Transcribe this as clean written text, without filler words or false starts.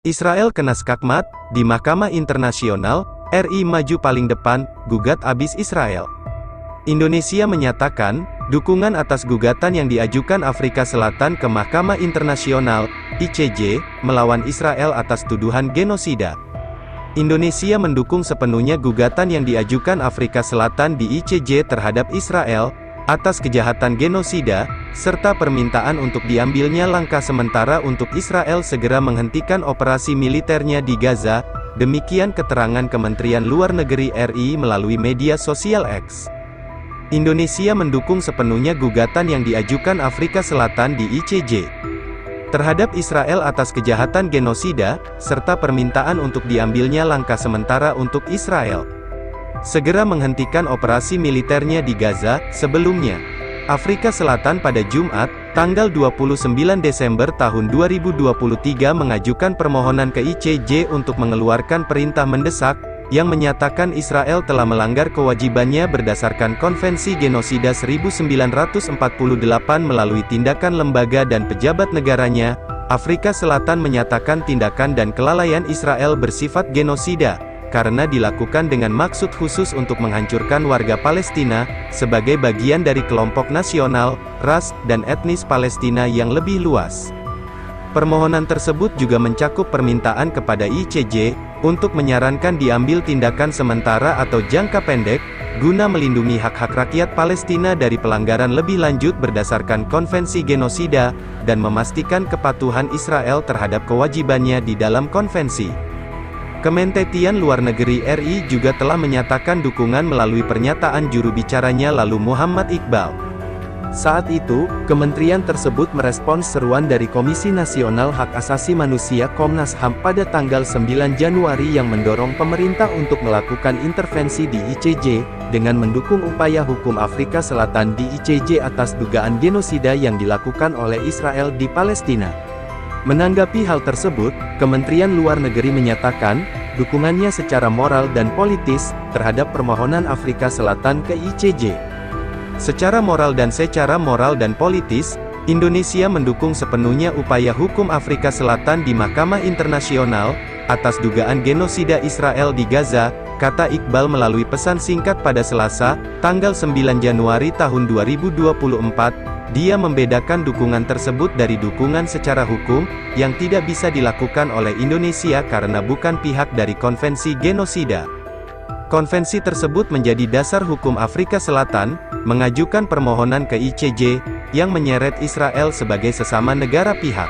Israel kena skakmat, di Mahkamah Internasional, RI maju paling depan, gugat abis Israel. Indonesia menyatakan, dukungan atas gugatan yang diajukan Afrika Selatan ke Mahkamah Internasional, ICJ, melawan Israel atas tuduhan genosida. Indonesia mendukung sepenuhnya gugatan yang diajukan Afrika Selatan di ICJ terhadap Israel, atas kejahatan genosida, serta permintaan untuk diambilnya langkah sementara untuk Israel segera menghentikan operasi militernya di Gaza, demikian keterangan Kementerian Luar Negeri RI melalui media sosial X. Indonesia mendukung sepenuhnya gugatan yang diajukan Afrika Selatan di ICJ terhadap Israel atas kejahatan genosida, serta permintaan untuk diambilnya langkah sementara untuk Israel segera menghentikan operasi militernya di Gaza. Sebelumnya, Afrika Selatan pada Jumat, tanggal 29 Desember tahun 2023 mengajukan permohonan ke ICJ untuk mengeluarkan perintah mendesak, yang menyatakan Israel telah melanggar kewajibannya berdasarkan Konvensi Genosida 1948 melalui tindakan lembaga dan pejabat negaranya. Afrika Selatan menyatakan tindakan dan kelalaian Israel bersifat genosida, karena dilakukan dengan maksud khusus untuk menghancurkan warga Palestina, sebagai bagian dari kelompok nasional, ras, dan etnis Palestina yang lebih luas. Permohonan tersebut juga mencakup permintaan kepada ICJ, untuk menyarankan diambil tindakan sementara atau jangka pendek, guna melindungi hak-hak rakyat Palestina dari pelanggaran lebih lanjut berdasarkan konvensi genosida, dan memastikan kepatuhan Israel terhadap kewajibannya di dalam konvensi. Kementerian Luar Negeri RI juga telah menyatakan dukungan melalui pernyataan juru bicaranya lalu Muhammad Iqbal. Saat itu, kementerian tersebut merespons seruan dari Komisi Nasional Hak Asasi Manusia Komnas HAM pada tanggal 9 Januari yang mendorong pemerintah untuk melakukan intervensi di ICJ, dengan mendukung upaya hukum Afrika Selatan di ICJ atas dugaan genosida yang dilakukan oleh Israel di Palestina. Menanggapi hal tersebut, Kementerian Luar Negeri menyatakan, dukungannya secara moral dan politis, terhadap permohonan Afrika Selatan ke ICJ. Secara moral dan politis, Indonesia mendukung sepenuhnya upaya hukum Afrika Selatan di Mahkamah Internasional, atas dugaan genosida Israel di Gaza, kata Iqbal melalui pesan singkat pada Selasa, tanggal 9 Januari tahun 2024, dia membedakan dukungan tersebut dari dukungan secara hukum, yang tidak bisa dilakukan oleh Indonesia karena bukan pihak dari konvensi genosida. Konvensi tersebut menjadi dasar hukum Afrika Selatan, mengajukan permohonan ke ICJ, yang menyeret Israel sebagai sesama negara pihak.